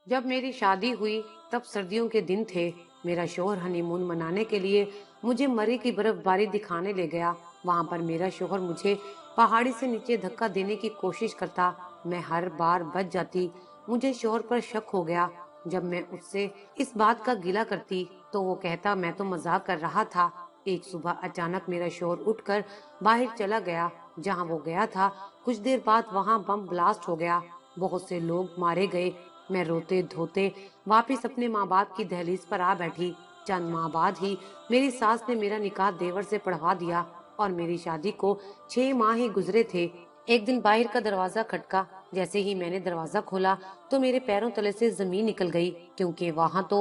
जब मेरी शादी हुई तब सर्दियों के दिन थे। मेरा शोहर हनीमून मनाने के लिए मुझे मरी की बर्फबारी दिखाने ले गया। वहां पर मेरा शोहर मुझे पहाड़ी से नीचे धक्का देने की कोशिश करता। मैं हर बार बच जाती। मुझे शोहर पर शक हो गया। जब मैं उससे इस बात का गिला करती तो वो कहता मैं तो मजाक कर रहा था। एक सुबह अचानक मेरा शोहर उठकर बाहर चला गया। जहां वो गया था कुछ देर बाद वहां बम ब्लास्ट हो गया। बहुत से लोग मारे गए। मैं रोते धोते वापिस अपने माँ बाप की दहलीज पर आ बैठी। चंद माह बाद ही मेरी सास ने मेरा निकाह देवर से पढ़वा दिया और मेरी शादी को 6 माह ही गुजरे थे। एक दिन बाहर का दरवाजा खटका। जैसे ही मैंने दरवाजा खोला तो मेरे पैरों तले से जमीन निकल गई, क्योंकि वहां तो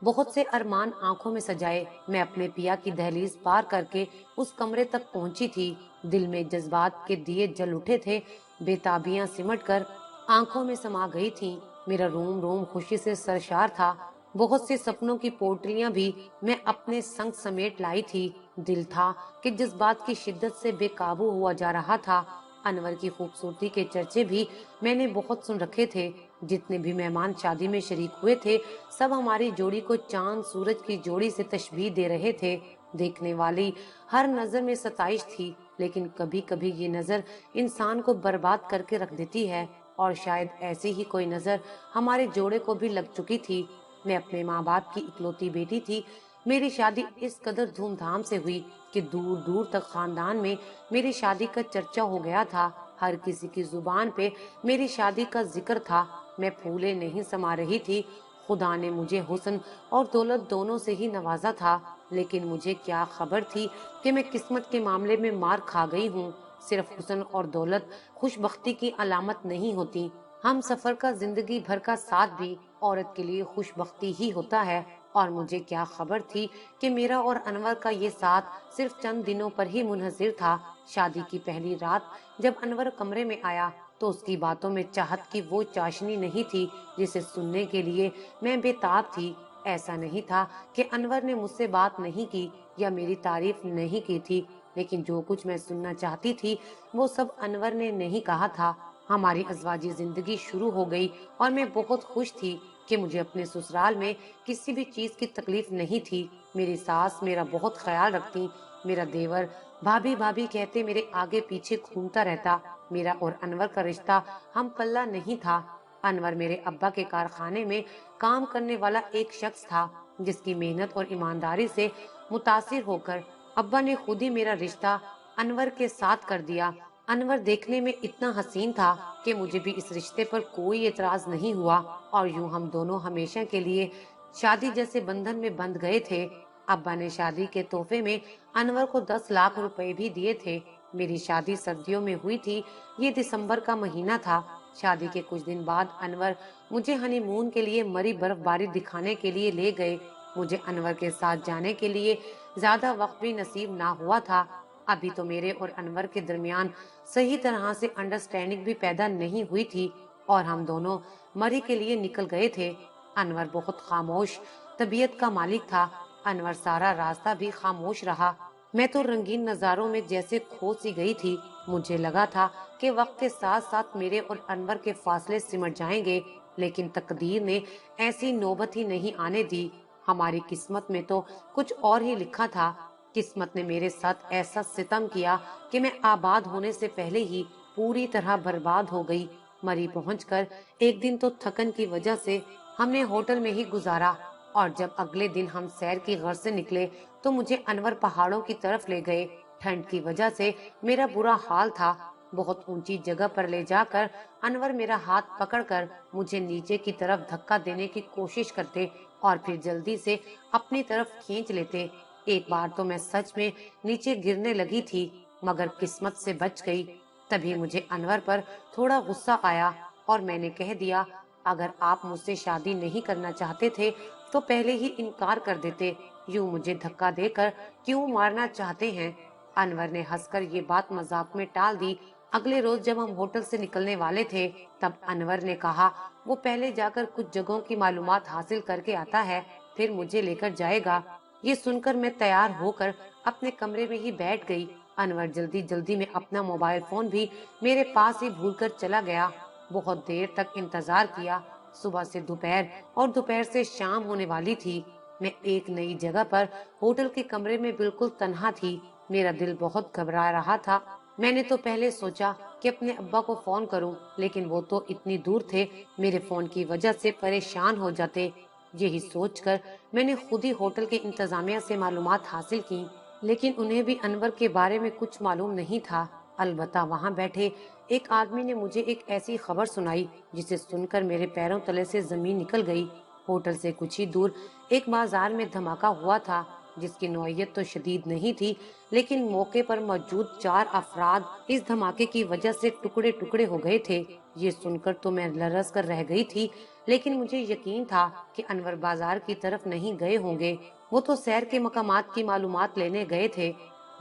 बहुत से अरमान आंखों में सजाए मैं अपने पिया की दहलीज पार करके उस कमरे तक पहुंची थी। दिल में जज्बात के दिए जल उठे थे। बेताबियां सिमट कर आंखों में समा गई थी। मेरा रोम रोम खुशी से सरशार था। बहुत से सपनों की पोटलियां भी मैं अपने संग समेट लाई थी। दिल था कि जज्बात की शिद्दत से बेकाबू हुआ जा रहा था। अनवर की खूबसूरती के चर्चे भी मैंने बहुत सुन रखे थे। जितने भी मेहमान शादी में शरीक हुए थे सब हमारी जोड़ी को चांद सूरज की जोड़ी से तशबीह दे रहे थे। देखने वाली हर नजर में सताइश थी, लेकिन कभी कभी ये नजर इंसान को बर्बाद करके रख देती है, और शायद ऐसी ही कोई नजर हमारे जोड़े को भी लग चुकी थी। मैं अपने माँ बाप की इकलौती बेटी थी। मेरी शादी इस कदर धूमधाम से हुई कि दूर दूर तक खानदान में मेरी शादी का चर्चा हो गया था। हर किसी की जुबान पे मेरी शादी का जिक्र था। मैं फूले नहीं समा रही थी। खुदा ने मुझे हुस्न और दौलत दोनों से ही नवाजा था, लेकिन मुझे क्या खबर थी कि मैं किस्मत के मामले में मार खा गई हूँ। सिर्फ हुस्न और दौलत खुशबख्ती की अलामत नहीं होती। हम सफर का जिंदगी भर का साथ भी औरत के लिए खुशबख्ती ही होता है। और मुझे क्या खबर थी कि मेरा और अनवर का ये साथ सिर्फ चंद दिनों पर ही मुनहसिर था। शादी की पहली रात जब अनवर कमरे में आया तो उसकी बातों में चाहत की वो चाशनी नहीं थी जिसे सुनने के लिए मैं बेताब थी। ऐसा नहीं था कि अनवर ने मुझसे बात नहीं की या मेरी तारीफ नहीं की थी, लेकिन जो कुछ मैं सुनना चाहती थी वो सब अनवर ने नहीं कहा था। हमारी अज़वाजी जिंदगी शुरू हो गई और मैं बहुत खुश थी कि मुझे अपने ससुराल में किसी भी चीज की तकलीफ नहीं थी। मेरी सास मेरा बहुत ख्याल रखती। मेरा देवर भाभी भाभी कहते मेरे आगे पीछे घूमता रहता। मेरा और अनवर का रिश्ता हम पल्ला नहीं था। अनवर मेरे अब्बा के कारखाने में काम करने वाला एक शख्स था, जिसकी मेहनत और ईमानदारी से मुतासिर होकर अब्बा ने खुद ही मेरा रिश्ता अनवर के साथ कर दिया। अनवर देखने में इतना हसीन था कि मुझे भी इस रिश्ते पर कोई एतराज नहीं हुआ, और यूं हम दोनों हमेशा के लिए शादी जैसे बंधन में बंध गए थे। अब्बा ने शादी के तोहफे में अनवर को 10 लाख रुपए भी दिए थे। मेरी शादी सर्दियों में हुई थी। ये दिसंबर का महीना था। शादी के कुछ दिन बाद अनवर मुझे हनीमून के लिए मरी बर्फबारी दिखाने के लिए ले गए। मुझे अनवर के साथ जाने के लिए ज्यादा वक्त भी नसीब ना हुआ था। अभी तो मेरे और अनवर के दरमियान सही तरह से अंडरस्टैंडिंग भी पैदा नहीं हुई थी और हम दोनों मरी के लिए निकल गए थे। अनवर बहुत खामोश तबीयत का मालिक था। अनवर सारा रास्ता भी खामोश रहा। मैं तो रंगीन नजारों में जैसे खो सी गई थी। मुझे लगा था कि वक्त के साथ साथ मेरे और अनवर के फासले सिमट जाएंगे, लेकिन तकदीर ने ऐसी नौबत ही नहीं आने दी। हमारी किस्मत में तो कुछ और ही लिखा था। किस्मत ने मेरे साथ ऐसा सितम किया कि मैं आबाद होने से पहले ही पूरी तरह बर्बाद हो गई। मरी पहुंचकर एक दिन तो थकन की वजह से हमने होटल में ही गुजारा, और जब अगले दिन हम सैर की गर्ज से निकले तो मुझे अनवर पहाड़ों की तरफ ले गए। ठंड की वजह से मेरा बुरा हाल था। बहुत ऊंची जगह पर ले जाकर अनवर मेरा हाथ पकड़कर मुझे नीचे की तरफ धक्का देने की कोशिश करते और फिर जल्दी से अपनी तरफ खींच लेते। एक बार तो मैं सच में नीचे गिरने लगी थी, मगर किस्मत से बच गई। तभी मुझे अनवर पर थोड़ा गुस्सा आया और मैंने कह दिया, अगर आप मुझसे शादी नहीं करना चाहते थे तो पहले ही इनकार कर देते। यूं मुझे धक्का देकर क्यों मारना चाहते हैं? अनवर ने हंसकर ये बात मजाक में टाल दी। अगले रोज जब हम होटल से निकलने वाले थे तब अनवर ने कहा वो पहले जाकर कुछ जगहों की मालूमात हासिल करके आता है, फिर मुझे लेकर जाएगा। ये सुनकर मैं तैयार होकर अपने कमरे में ही बैठ गई। अनवर जल्दी जल्दी में अपना मोबाइल फोन भी मेरे पास ही भूलकर चला गया। बहुत देर तक इंतजार किया। صبح سے دوپہر اور دوپہر سے شام ہونے والی تھی۔ میں ایک نئی جگہ پر ہوٹل کے کمرے میں بالکل تنہا تھی۔ میرا دل بہت گھبرا رہا تھا۔ میں نے تو پہلے سوچا کہ اپنے ابا کو فون کروں، لیکن وہ تو اتنی دور تھے، میرے فون کی وجہ سے پریشان ہو جاتے۔ یہی سوچ کر میں نے خود ہی ہوٹل کے انتظامیہ سے معلومات حاصل کی، لیکن انہیں بھی انور کے بارے میں کچھ معلوم نہیں تھا۔ البتہ وہاں بیٹھے ایک آدمی نے مجھے ایک ایسی خبر سنائی جسے سن کر میرے پیروں تلے سے زمین نکل گئی۔ ہوٹل سے کچھ ہی دور ایک بازار میں دھماکہ ہوا تھا، جس کی نوعیت تو شدید نہیں تھی، لیکن موقع پر موجود 4 افراد اس دھماکے کی وجہ سے ٹکڑے ٹکڑے ہو گئے تھے۔ یہ سن کر تو میں لرز کر رہ گئی تھی، لیکن مجھے یقین تھا کہ انور بازار کی طرف نہیں گئے ہوں گے۔ وہ تو سیر کے مقامات کی معلومات لینے گئے تھے،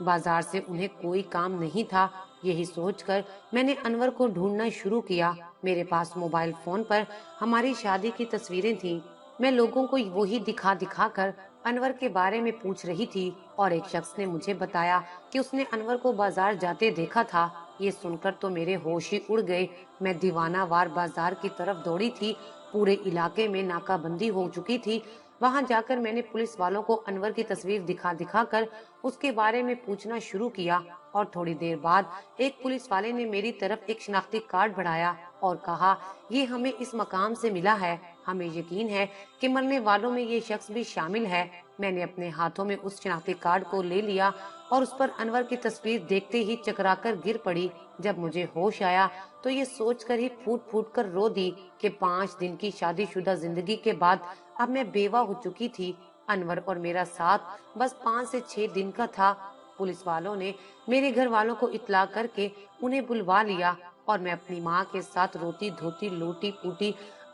بازار سے انہیں کوئی کام نہیں تھا۔ یہی سوچ کر میں نے انور کو ڈھونڈنا شروع کیا۔ میرے پاس موبائل فون پر ہماری شادی کی تصویریں تھیں۔ میں لوگوں کو وہی دکھا دکھا کر انور کے بارے میں پوچھ رہی تھی، اور ایک شخص نے مجھے بتایا کہ اس نے انور کو بازار جاتے دیکھا تھا۔ یہ سن کر تو میرے ہوش ہی اڑ گئے۔ میں دیوانہ وار بازار کی طرف دوڑی تھی۔ پورے علاقے میں ناکہ بندی ہو چکی تھی۔ وہاں جا کر میں نے پولیس والوں کو انور کی تصویر دکھا دکھا کر اس کے بارے میں پوچھنا شروع کیا، اور تھوڑی دیر بعد ایک پولیس والے نے میری طرف ایک شناختی کارڈ بڑھایا اور کہا، یہ ہمیں اس مقام سے ملا ہے، ہمیں یقین ہے کہ مرنے والوں میں یہ شخص بھی شامل ہے۔ میں نے اپنے ہاتھوں میں اس شناختی کارڈ کو لے لیا اور اس پر انور کی تصویر دیکھتے ہی چکرا کر گر پڑی۔ جب مجھے ہوش آیا تو یہ سوچ کر ہی پھوٹ پھوٹ کر رو دی کہ 5 دن کی شادی شدہ زندگی کے بعد اب میں بیوہ ہو چکی تھی۔ انور اور میرا ساتھ بس 5 سے 6 دن کا تھا۔ پولیس والوں نے میرے گھر والوں کو اطلاع کر کے انہیں بلوا لیا، اور میں اپنی ماں کے ساتھ روتی دھوتی لوٹی پوٹی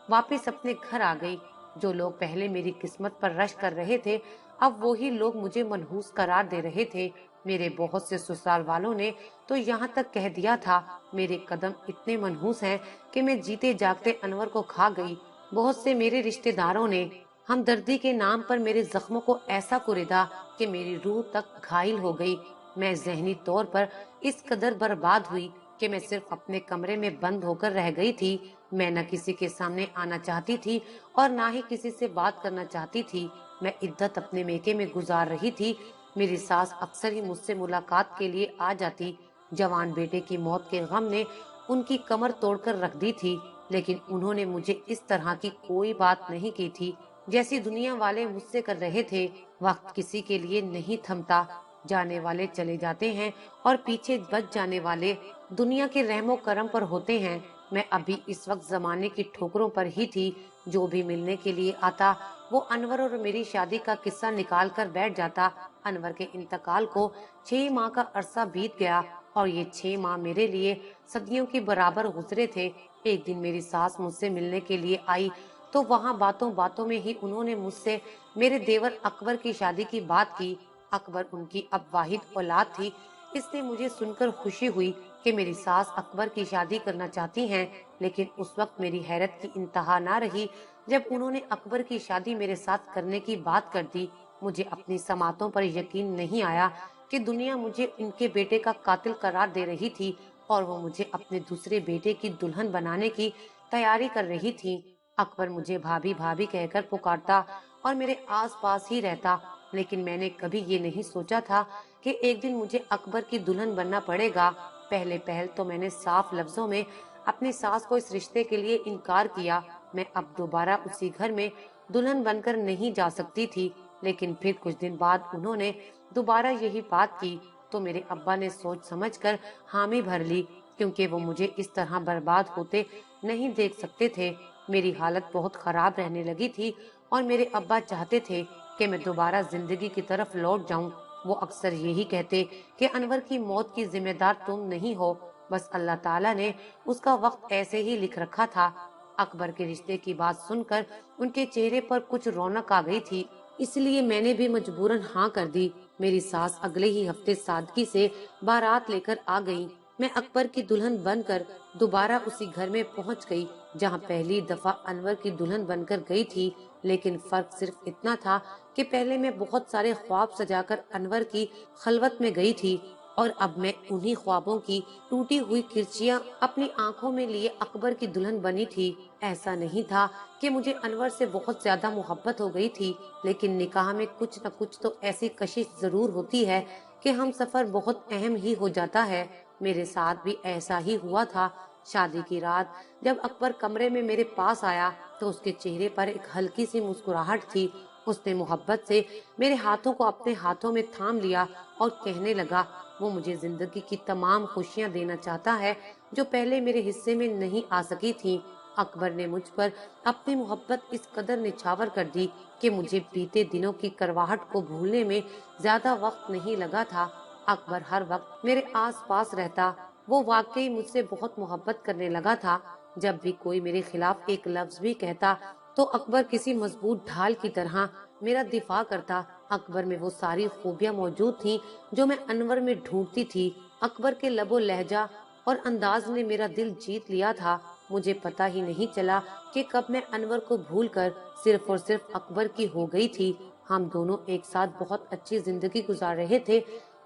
واپس اپنے گھر آ گئی۔ جو لوگ پہلے میری قسمت پر رشک کر رہے تھے، اب وہی لوگ مجھے منحوس قرار دے رہے تھے۔ میرے بہت سے سسرال والوں نے تو یہاں تک کہہ دیا تھا، میرے قدم اتنے منحوس ہیں کہ میں جیتے جاگتے انور کو کھا گئی۔ بہت سے میرے رشتہ داروں نے ہمدردی کے نام پر میرے زخموں کو ایسا کریدا کہ میری روح تک گھائل ہو گئی۔ میں ذہنی طور پر اس قدر برباد ہوئی کہ میں صرف اپنے کمرے میں بند ہو کر رہ گئی تھی۔ میں نہ کسی کے سامنے آنا چاہتی تھی اور نہ ہی کسی سے بات کرنا چاہتی تھی۔ میں عدت اپنے میکے میں گزار رہی تھی۔ میری ساس اکثر ہی مجھ سے ملاقات کے لیے آ جاتی۔ جوان بیٹے کی موت کے غم نے ان کی کمر توڑ کر رکھ دی تھی، لیکن انہوں نے مجھے اس طرح کی کوئی بات نہیں کی تھی جیسی دنیا والے مجھ سے کر رہے تھے۔ وقت کسی کے لیے نہیں تھمتا، جانے والے چلے جاتے ہیں اور پیچھے بچ جانے والے دنیا کے رحم و کرم پر ہوتے ہیں۔ میں ابھی اس وقت زمانے کی ٹھوکروں پر ہی تھی۔ جو بھی ملنے کے لیے آتا وہ انور اور میری شادی کا قصہ نکال کر بیٹھ جاتا۔ انور کے انتقال کو 6 ماہ کا عرصہ بیت گیا، اور یہ 6 ماہ میرے لیے صدیوں کے برابر گزرے تھے۔ ایک دن میری ساس مجھ سے ملنے کے لیے آئی تو وہاں باتوں باتوں میں ہی انہوں نے مجھ سے میرے دیور اکبر کی شادی کی بات کی۔ اکبر ان کی اب واحد اولاد تھی، اس لیے مجھے سن کر خوشی ہوئی کہ میری ساس اکبر کی شادی کرنا چاہتی ہیں، لیکن اس وقت میری حیرت کی انتہا نہ رہی جب انہوں نے اکبر کی شادی میرے ساتھ کرنے کی بات کر دی۔ مجھے اپنی سماعتوں پر یقین نہیں آیا کہ دنیا مجھے ان کے بیٹے کا قاتل قرار دے رہی تھی، اور وہ مجھے اپنے دوسرے بیٹے کی دلہن بنانے کی تیاری کر رہی تھی۔ اکبر مجھے بھابھی بھابھی کہہ کر پکارتا اور میرے آس پاس ہی رہتا، لیکن میں نے کبھی یہ نہیں سوچا تھا کہ ایک دن مجھے اکبر کی دلہن بننا پڑے گا۔ پہلے پہل تو میں نے صاف لفظوں میں اپنی ساس کو اس رشتے کے لیے انکار کیا۔ میں اب دوبارہ اسی گھر میں دلہن بن کر نہیں جا سکتی تھی، لیکن پھر کچھ دن بعد انہوں نے دوبارہ یہی بات کی تو میرے ابا نے سوچ سمجھ کر حامی بھر لی، کیونکہ وہ مجھے اس طرح برباد ہوتے نہیں دیکھ سکتے تھے۔ میری حالت بہت خراب رہنے لگی تھی، اور میرے ابا چاہتے تھے کہ میں دوبارہ زندگی کی طرف لوٹ جاؤں۔ وہ اکثر یہی کہتے کہ انور کی موت کی ذمہ دار تم نہیں ہو، بس اللہ تعالیٰ نے اس کا وقت ایسے ہی لکھ رکھا تھا۔ اکبر کے رشتے کی بات سن کر ان کے چہرے پر کچھ رونق آ گئی تھی، اس لیے میں نے بھی مجبوراً ہاں کر دی۔ میری ساس اگلے ہی ہفتے سادگی سے بارات لے کر آ گئی۔ میں اکبر کی دلہن بن کر دوبارہ اسی گھر میں پہنچ گئی جہاں پہلی دفعہ انور کی دلہن بن کر گئی تھی، لیکن فرق صرف اتنا تھا کہ پہلے میں بہت سارے خواب سجا کر انور کی خلوت میں گئی تھی، और अब मैं उन्हीं ख्वाबों की टूटी हुई किरचियां अपनी आंखों में लिए अकबर की दुल्हन बनी थी। ऐसा नहीं था कि मुझे अनवर से बहुत ज्यादा मोहब्बत हो गई थी, लेकिन निकाह में कुछ न कुछ तो ऐसी कशिश जरूर होती है कि हम सफर बहुत अहम ही हो जाता है। मेरे साथ भी ऐसा ही हुआ था। शादी की रात जब अकबर कमरे में मेरे पास आया तो उसके चेहरे पर एक हल्की सी मुस्कुराहट थी। उसने मोहब्बत से मेरे हाथों को अपने हाथों में थाम लिया और कहने लगा, वो मुझे जिंदगी की तमाम खुशियां देना चाहता है जो पहले मेरे हिस्से में नहीं आ सकी थी। अकबर ने मुझ पर अपनी मोहब्बत इस कदर निछावर कर दी कि मुझे बीते दिनों की करवाहट को भूलने में ज्यादा वक्त नहीं लगा था। अकबर हर वक्त मेरे आस पास रहता। वो वाकई मुझसे बहुत मोहब्बत करने लगा था। जब भी कोई मेरे खिलाफ एक लफ्ज भी कहता तो अकबर किसी मजबूत ढाल की तरह मेरा दिफा करता। अकबर में वो सारी खूबियां मौजूद थीं जो मैं अनवर में ढूंढती थी। अकबर के लबो लहजा और अंदाज ने मेरा दिल जीत लिया था। मुझे पता ही नहीं चला कि कब मैं अनवर को भूलकर सिर्फ और सिर्फ अकबर की हो गई थी। हम दोनों एक साथ बहुत अच्छी जिंदगी गुजार रहे थे,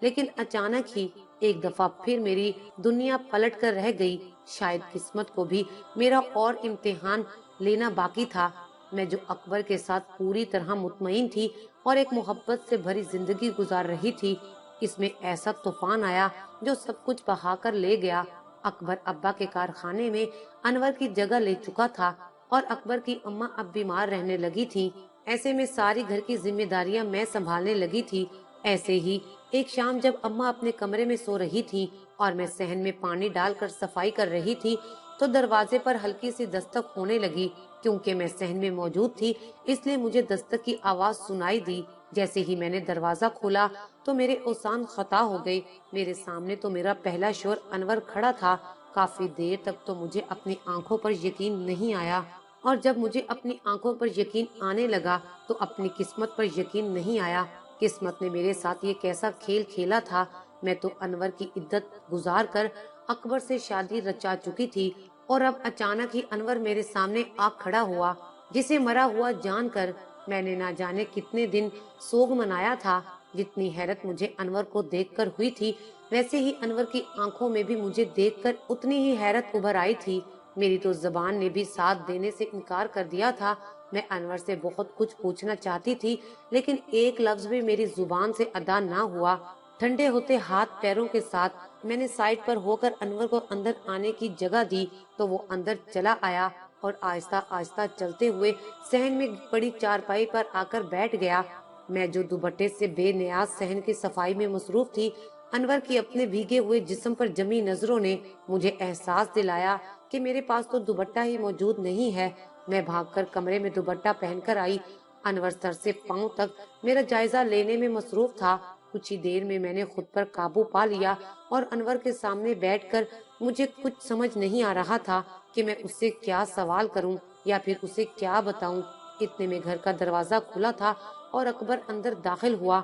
लेकिन अचानक ही एक दफा फिर मेरी दुनिया पलट कर रह गई। शायद किस्मत को भी मेरा और इम्तिहान लेना बाकी था। मैं जो अकबर के साथ पूरी तरह मुतमईन थी और एक मोहब्बत से भरी जिंदगी गुजार रही थी, इसमें ऐसा तूफान आया जो सब कुछ बहाकर ले गया। अकबर अब्बा के कारखाने में अनवर की जगह ले चुका था और अकबर की अम्मा अब बीमार रहने लगी थी। ऐसे में सारी घर की जिम्मेदारियां मैं संभालने लगी थी। ऐसे ही एक शाम जब अम्मा अपने कमरे में सो रही थी और मैं सहन में पानी डालकर सफाई कर रही थी, तो दरवाजे पर हल्की सी दस्तक होने लगी। क्योंकि मैं सहन में मौजूद थी, इसलिए मुझे दस्तक की आवाज सुनाई दी। जैसे ही मैंने दरवाजा खोला तो मेरे ओसान खता हो गए। मेरे सामने तो मेरा पहला शोर अनवर खड़ा था। काफी देर तक तो मुझे अपनी आंखों पर यकीन नहीं आया, और जब मुझे अपनी आंखों पर यकीन आने लगा तो अपनी किस्मत पर यकीन नहीं आया। किस्मत ने मेरे साथ ये कैसा खेल खेला था। मैं तो अनवर की इद्दत गुजार कर अकबर से शादी रचा चुकी थी, और अब अचानक ही अनवर मेरे सामने आ खड़ा हुआ, जिसे मरा हुआ जानकर मैंने ना जाने कितने दिन सोग मनाया था। जितनी हैरत मुझे अनवर को देखकर हुई थी, वैसे ही अनवर की आंखों में भी मुझे देखकर उतनी ही हैरत उभर आई थी। मेरी तो जबान ने भी साथ देने से इनकार कर दिया था। मैं अनवर से बहुत कुछ पूछना चाहती थी, लेकिन एक लफ्ज भी मेरी जुबान से अदा ना हुआ। ठंडे होते हाथ पैरों के साथ मैंने साइड पर होकर अनवर को अंदर आने की जगह दी, तो वो अंदर चला आया और आहिस्ता आहिस्ता चलते हुए सहन में पड़ी चारपाई पर आकर बैठ गया। मैं जो दुपट्टे से बेनियाज सहन की सफाई में मसरूफ थी, अनवर की अपने भीगे हुए जिस्म पर जमी नजरों ने मुझे एहसास दिलाया कि मेरे पास तो दुपट्टा ही मौजूद नहीं है। मैं भागकर कमरे में दुपट्टा पहनकर आई। अनवर सर से पांव तक मेरा जायजा लेने में मसरूफ था। कुछ ही देर में मैंने खुद पर काबू पा लिया और अनवर के सामने बैठकर मुझे कुछ समझ नहीं आ रहा था कि मैं उससे क्या सवाल करूं या फिर उसे क्या बताऊं। इतने में घर का दरवाजा खुला था और अकबर अंदर दाखिल हुआ।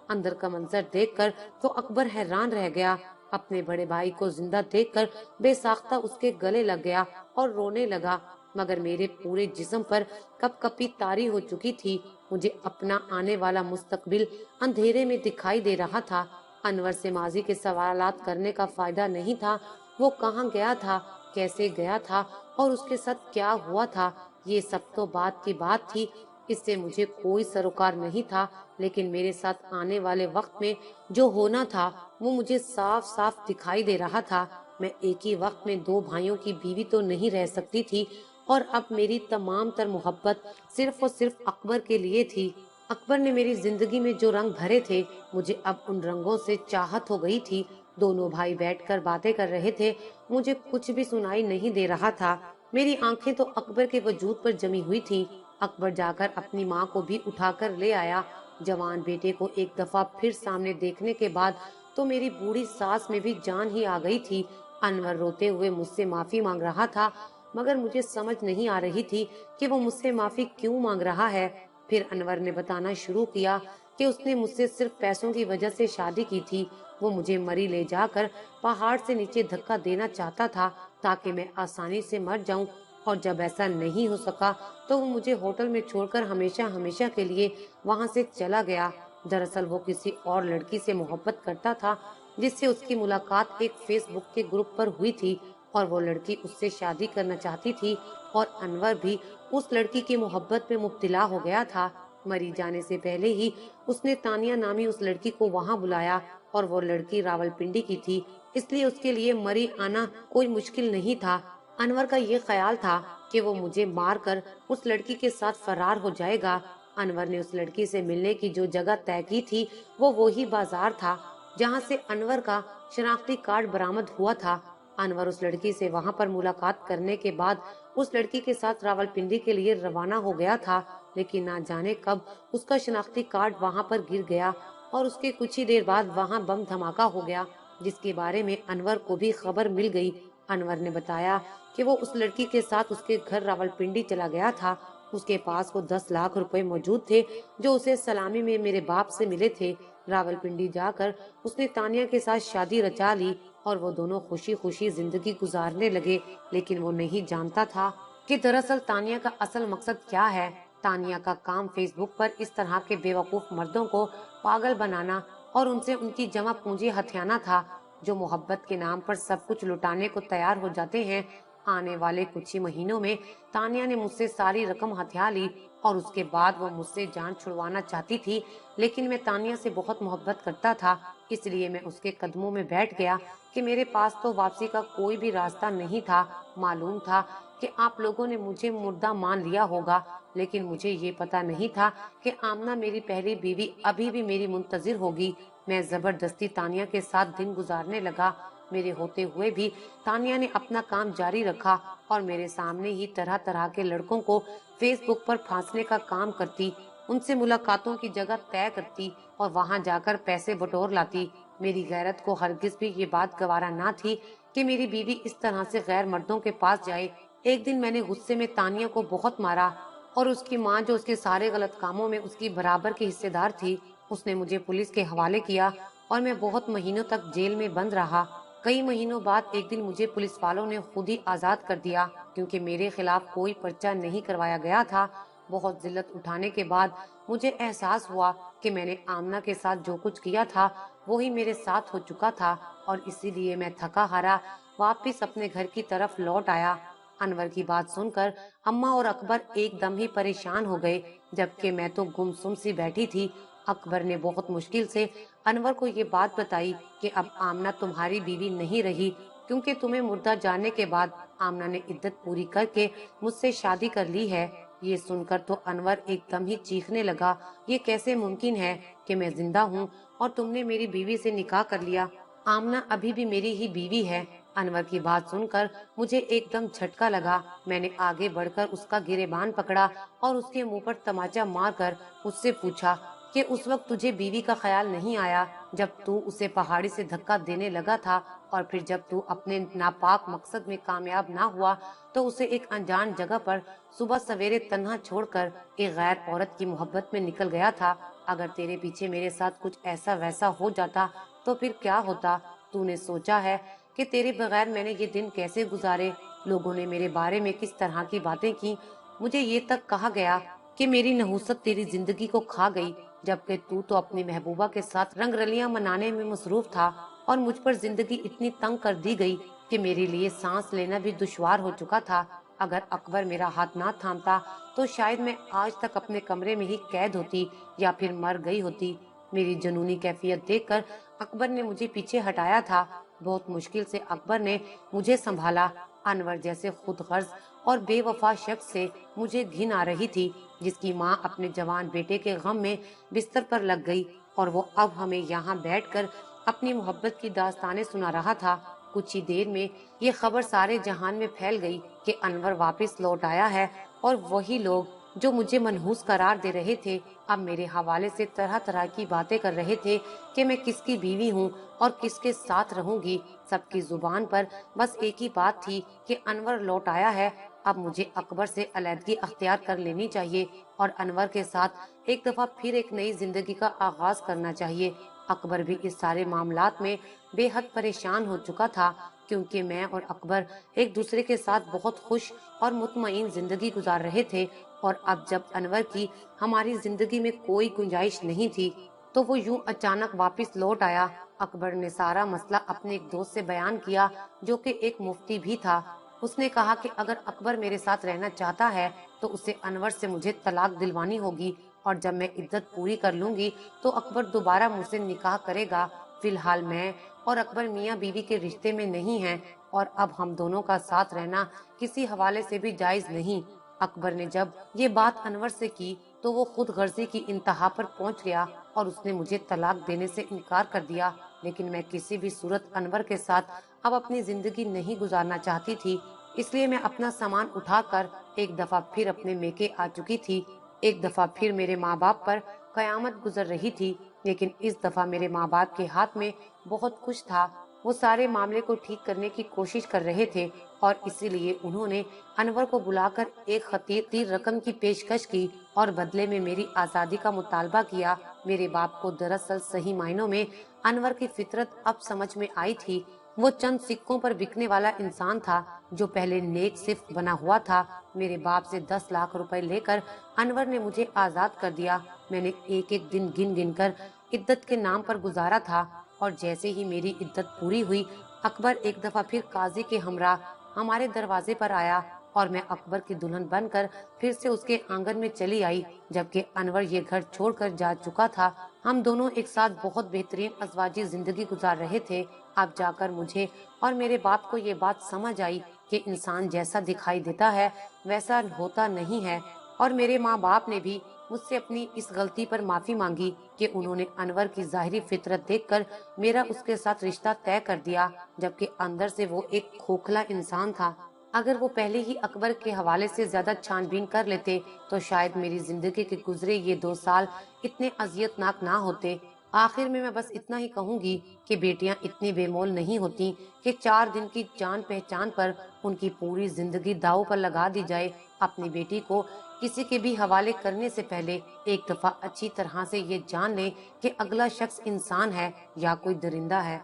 अंदर का मंजर देखकर तो अकबर हैरान रह गया। अपने बड़े भाई को जिंदा देखकर बेसाख्ता उसके गले लग गया और रोने लगा, मगर मेरे पूरे जिस्म पर कपकपी तारी हो चुकी थी। मुझे अपना आने वाला मुस्तकबिल अंधेरे में दिखाई दे रहा था। अनवर से माजी के सवालात करने का फायदा नहीं था। वो कहाँ गया था, कैसे गया था और उसके साथ क्या हुआ था, ये सब तो बात की बात थी। इससे मुझे कोई सरोकार नहीं था, लेकिन मेरे साथ आने वाले वक्त में जो होना था वो मुझे साफ साफ दिखाई दे रहा था। मैं एक ही वक्त में दो भाइयों की बीवी तो नहीं रह सकती थी, और अब मेरी तमाम तर मोहब्बत सिर्फ और सिर्फ अकबर के लिए थी। अकबर ने मेरी जिंदगी में जो रंग भरे थे, मुझे अब उन रंगों से चाहत हो गई थी। दोनों भाई बैठकर बातें कर रहे थे। मुझे कुछ भी सुनाई नहीं दे रहा था। मेरी आंखें तो अकबर के वजूद पर जमी हुई थी। अकबर जाकर अपनी माँ को भी उठाकर ले आया। जवान बेटे को एक दफा फिर सामने देखने के बाद तो मेरी बूढ़ी सास में भी जान ही आ गई थी। अनवर रोते हुए मुझसे माफी मांग रहा था, मगर मुझे समझ नहीं आ रही थी कि वो मुझसे माफी क्यों मांग रहा है। फिर अनवर ने बताना शुरू किया कि उसने मुझसे सिर्फ पैसों की वजह से शादी की थी। वो मुझे मरी ले जाकर पहाड़ से नीचे धक्का देना चाहता था ताकि मैं आसानी से मर जाऊं, और जब ऐसा नहीं हो सका तो वो मुझे होटल में छोड़कर हमेशा हमेशा के लिए वहां से चला गया। दरअसल वो किसी और लड़की से मोहब्बत करता था جس سے اس کی ملاقات ایک فیس بک کے گروپ پر ہوئی تھی اور وہ لڑکی اس سے شادی کرنا چاہتی تھی اور انور بھی اس لڑکی کی محبت میں مبتلا ہو گیا تھا۔ مری جانے سے پہلے ہی اس نے تانیہ نامی اس لڑکی کو وہاں بلایا اور وہ لڑکی راولپنڈی کی تھی، اس لیے اس کے لیے مری آنا کوئی مشکل نہیں تھا۔ انور کا یہ خیال تھا کہ وہ مجھے مار کر اس لڑکی کے ساتھ فرار ہو جائے گا۔ انور نے اس لڑکی سے ملنے کی جو جگہ طے کی تھی وہ وہی بازار تھا جہاں سے انور کا شناختی کارڈ برآمد ہوا تھا۔ انور اس لڑکی سے وہاں پر ملاقات کرنے کے بعد اس لڑکی کے ساتھ راولپنڈی کے لیے روانہ ہو گیا تھا، لیکن نہ جانے کب اس کا شناختی کارڈ وہاں پر گر گیا اور اس کے کچھ ہی دیر بعد وہاں بم دھماکہ ہو گیا، جس کے بارے میں انور کو بھی خبر مل گئی۔ انور نے بتایا کہ وہ اس لڑکی کے ساتھ اس کے گھر راولپنڈی چلا گیا تھا۔ اس کے پاس وہ 10 لاکھ روپے موجود تھے جو اسے سلامی میں میرے باپ سے ملے تھے۔ راولپنڈی جا کر اس نے تانیہ کے ساتھ شادی رچا لی اور وہ دونوں خوشی خوشی زندگی گزارنے لگے، لیکن وہ نہیں جانتا تھا کہ دراصل تانیہ کا اصل مقصد کیا ہے۔ تانیہ کا کام فیس بک پر اس طرح کے بیوقوف مردوں کو پاگل بنانا اور ان سے ان کی جمع پونجی ہتھیانا تھا جو محبت کے نام پر سب کچھ لٹانے کو تیار ہو جاتے ہیں۔ آنے والے کچھ ہی مہینوں میں تانیہ نے مجھ سے ساری رقم ہتھیا لی اور اس کے بعد وہ مجھ سے جان چھڑوانا چاہتی تھی، لیکن میں تانیہ سے بہت محبت کرتا تھا، اس لیے میں اس کے قدموں میں بیٹھ گیا کہ میرے پاس تو واپسی کا کوئی بھی راستہ نہیں تھا۔ معلوم تھا کہ آپ لوگوں نے مجھے مردہ مان لیا ہوگا، لیکن مجھے یہ پتا نہیں تھا کہ آمنہ میری پہلی بیوی ابھی بھی میری منتظر ہوگی۔ میں زبردستی تانیہ کے ساتھ دن گزارنے لگا۔ میرے ہوتے ہوئے بھی تانیہ نے اپنا کام جاری رکھا اور میرے سامنے ہی طرح طرح کے لڑکوں کو فیس بک پر پھانسنے کا کام کرتی، ان سے ملاقاتوں کی جگہ طے کرتی اور وہاں جا کر پیسے بٹور لاتی۔ میری غیرت کو ہرگز بھی یہ بات گوارا نہ تھی کہ میری بیوی اس طرح سے غیر مردوں کے پاس جائے۔ ایک دن میں نے غصے میں تانیہ کو بہت مارا اور اس کی ماں جو اس کے سارے غلط کاموں میں اس کی برابر کی حصے دار تھی، اس نے مجھے پولیس کے حوالے کیا اور میں بہت مہینوں تک جیل میں بند رہا۔ کئی مہینوں بعد ایک دن مجھے پولیس والوں نے خود ہی آزاد کر دیا کیونکہ میرے خلاف کوئی پرچہ نہیں کروایا گیا تھا۔ بہت ذلت اٹھانے کے بعد مجھے احساس ہوا کہ میں نے آمنہ کے ساتھ جو کچھ کیا تھا وہی میرے ساتھ ہو چکا تھا اور اسی لیے میں تھکا ہارا واپس اپنے گھر کی طرف لوٹ آیا۔ انور کی بات سن کر اماں اور اکبر ایک دم ہی پریشان ہو گئے، جبکہ میں تو گمسم سی بیٹھی تھی۔ اکبر نے بہت مشکل سے انور کو یہ بات بتائی کہ اب آمنہ تمہاری بیوی نہیں رہی کیونکہ تمہیں مردہ جاننے کے بعد آمنہ نے عدت پوری کر کے مجھ سے شادی کر لی ہے۔ یہ سن کر تو انور ایک دم ہی چیخنے لگا، یہ کیسے ممکن ہے کہ میں زندہ ہوں اور تم نے میری بیوی سے نکاح کر لیا؟ آمنہ ابھی بھی میری ہی بیوی ہے۔ انور کی بات سن کر مجھے ایک دم جھٹکا لگا۔ میں نے آگے بڑھ کر اس کا گریبان پکڑا اور اس کے منہ پر تماچا مار کر اس سے پوچھا کہ اس وقت تجھے بیوی کا خیال نہیں آیا جب تو اسے پہاڑی سے دھکا دینے لگا تھا، اور پھر جب تو اپنے ناپاک مقصد میں کامیاب نہ ہوا تو اسے ایک انجان جگہ پر صبح سویرے تنہا چھوڑ کر ایک غیر عورت کی محبت میں نکل گیا تھا۔ اگر تیرے پیچھے میرے ساتھ کچھ ایسا ویسا ہو جاتا تو پھر کیا ہوتا؟ تو نے سوچا ہے کہ تیرے بغیر میں نے یہ دن کیسے گزارے؟ لوگوں نے میرے بارے میں کس طرح کی باتیں کی؟ مجھے یہ تک کہا گیا کہ میری نحوست تیری زندگی کو کھا گئی، جبکہ تو اپنی محبوبہ کے ساتھ رنگ رلیاں منانے میں مصروف تھا، اور مجھ پر زندگی اتنی تنگ کر دی گئی کہ میرے لیے سانس لینا بھی دشوار ہو چکا تھا۔ اگر اکبر میرا ہاتھ نہ تھامتا تو شاید میں آج تک اپنے کمرے میں ہی قید ہوتی یا پھر مر گئی ہوتی۔ میری جنونی کیفیت دیکھ کر اکبر نے مجھے پیچھے ہٹایا تھا۔ بہت مشکل سے اکبر نے مجھے سنبھالا۔ انور جیسے خود غرض اور بے وفا شخص سے مجھے گھن آ رہی تھی، جس کی ماں اپنے جوان بیٹے کے غم میں بستر پر لگ گئی اور وہ اب ہمیں یہاں بیٹھ کر اپنی محبت کی داستانیں سنا رہا تھا۔ کچھ ہی دیر میں یہ خبر سارے جہان میں پھیل گئی کہ انور واپس لوٹ آیا ہے، اور وہی لوگ جو مجھے منحوس قرار دے رہے تھے اب میرے حوالے سے طرح طرح کی باتیں کر رہے تھے کہ میں کس کی بیوی ہوں اور کس کے ساتھ رہوں گی۔ سب کی زبان پر بس ایک ہی بات تھی کہ انور لوٹ آیا ہے۔ اب مجھے اکبر سے علیحدگی اختیار کر لینی چاہیے اور انور کے ساتھ ایک دفعہ پھر ایک نئی زندگی کا آغاز کرنا چاہیے۔ اکبر بھی اس سارے معاملات میں بے حد پریشان ہو چکا تھا کیونکہ میں اور اکبر ایک دوسرے کے ساتھ بہت خوش اور مطمئن زندگی گزار رہے تھے، اور اب جب انور کی ہماری زندگی میں کوئی گنجائش نہیں تھی تو وہ یوں اچانک واپس لوٹ آیا अकबर ने सारा मसला अपने एक दोस्त से बयान किया जो कि एक मुफ्ती भी था। उसने कहा कि अगर अकबर मेरे साथ रहना चाहता है तो उसे अनवर से मुझे तलाक दिलवानी होगी, और जब मैं इद्दत पूरी कर लूंगी तो अकबर दोबारा मुझसे निकाह करेगा। फिलहाल मैं और अकबर मियाँ बीवी के रिश्ते में नहीं हैं, और अब हम दोनों का साथ रहना किसी हवाले से भी जायज नहीं। अकबर ने जब ये बात अनवर से की तो वो खुद गर्जी की इंतहा पर पहुंच गया और उसने मुझे तलाक देने से इनकार कर दिया। लेकिन मैं किसी भी सूरत अनवर के साथ अब अपनी जिंदगी नहीं गुजारना चाहती थी, इसलिए मैं अपना सामान उठाकर एक दफा फिर अपने मेके आ चुकी थी। एक दफा फिर मेरे माँ बाप पर कयामत गुजर रही थी, लेकिन इस दफा मेरे माँ बाप के हाथ में बहुत कुछ था। वो सारे मामले को ठीक करने की कोशिश कर रहे थे, और इसीलिए उन्होंने अनवर को बुलाकर एक खतीर रकम की पेशकश की और बदले में मेरी आजादी का मुतालबा किया। मेरे बाप को दरअसल सही मायनों में अनवर की फितरत अब समझ में आई थी। वो चंद सिक्कों पर बिकने वाला इंसान था जो पहले नेक सिर्फ बना हुआ था। मेरे बाप से 10 लाख रुपए लेकर अनवर ने मुझे आजाद कर दिया। मैंने एक एक दिन गिन गिन कर इद्दत के नाम पर गुजारा था, और जैसे ही मेरी इद्दत पूरी हुई अकबर एक दफा फिर काजी के हमरा हमारे दरवाजे पर आया, और मैं अकबर की दुल्हन बनकर फिर से उसके आंगन में चली आई। जबकि अनवर ये घर छोड़कर जा चुका था, हम दोनों एक साथ बहुत बेहतरीन अज़वाजी जिंदगी गुजार रहे थे। अब जाकर मुझे और मेरे बाप को ये बात समझ आई कि इंसान जैसा दिखाई देता है वैसा होता नहीं है, और मेरे माँ बाप ने भी मुझसे अपनी इस गलती पर माफी मांगी कि उन्होंने अनवर की जाहिरी फितरत देखकर मेरा उसके साथ रिश्ता तय कर दिया, जबकि अंदर से वो एक खोखला इंसान था। अगर वो पहले ही अकबर के हवाले से ज्यादा छानबीन कर लेते तो शायद मेरी जिंदगी के गुजरे ये 2 साल इतने अजियतनाक ना होते। आखिर में मैं बस इतना ही कहूंगी कि बेटियां इतनी बेमोल नहीं होती कि 4 दिन की जान पहचान पर उनकी पूरी जिंदगी दांव पर लगा दी जाए। अपनी बेटी को किसी के भी हवाले करने से पहले एक दफा अच्छी तरह से ये जान ले कि अगला शख्स इंसान है या कोई दरिंदा है।